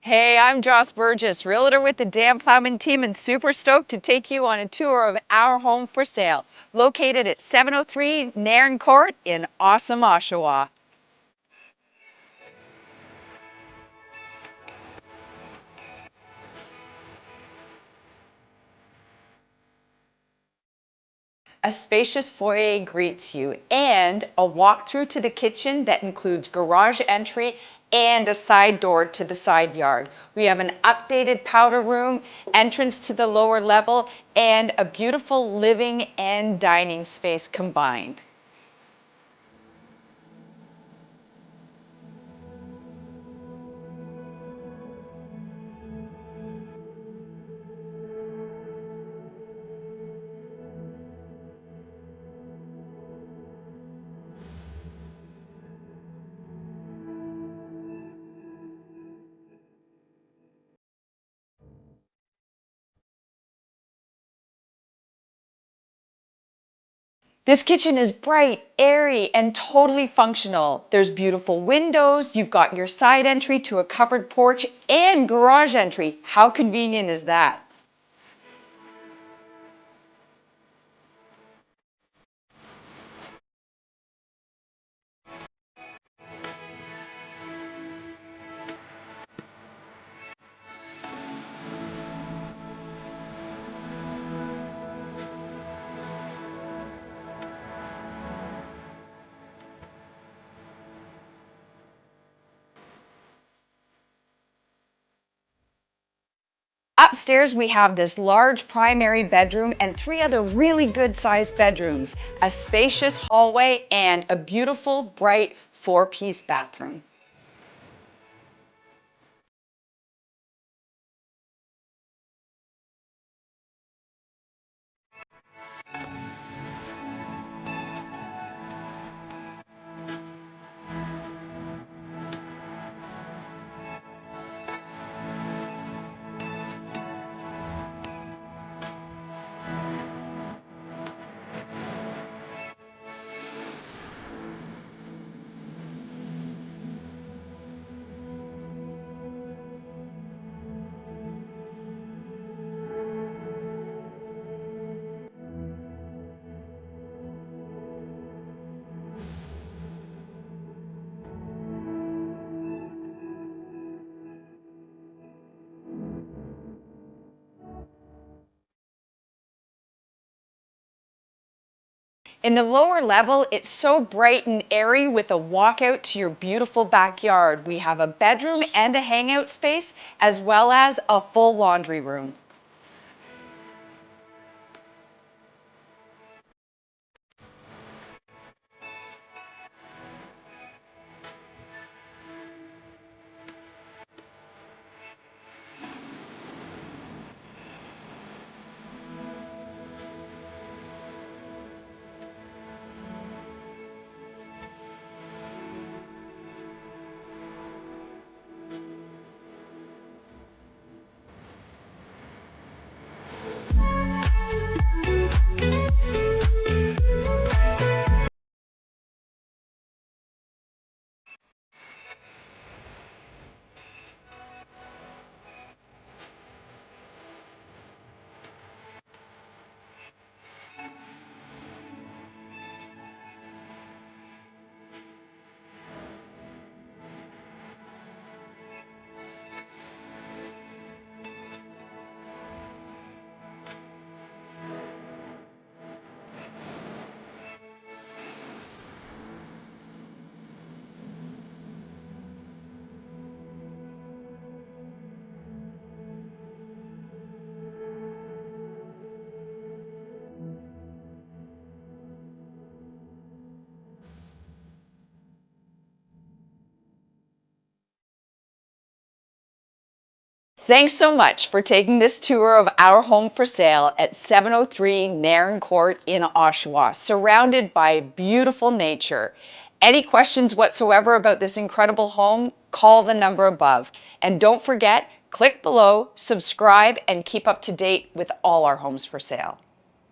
Hey, I'm Joselyn Burgess, Realtor with the Plowman team, and super stoked to take you on a tour of our home for sale, located at 703 Nairn Court in awesome Oshawa. A spacious foyer greets you and a walkthrough to the kitchen that includes garage entry and a side door to the side yard. We have an updated powder room, entrance to the lower level, and a beautiful living and dining space combined. This kitchen is bright, airy, and totally functional. There's beautiful windows, you've got your side entry to a covered porch and garage entry. How convenient is that? Upstairs, we have this large primary bedroom and three other really good sized bedrooms, a spacious hallway, and a beautiful, bright four-piece bathroom. In the lower level, it's so bright and airy with a walkout to your beautiful backyard. We have a bedroom and a hangout space, as well as a full laundry room. Thanks so much for taking this tour of our home for sale at 703 Nairn Court in Oshawa, surrounded by beautiful nature. Any questions whatsoever about this incredible home, call the number above. And don't forget, click below, subscribe, and keep up to date with all our homes for sale.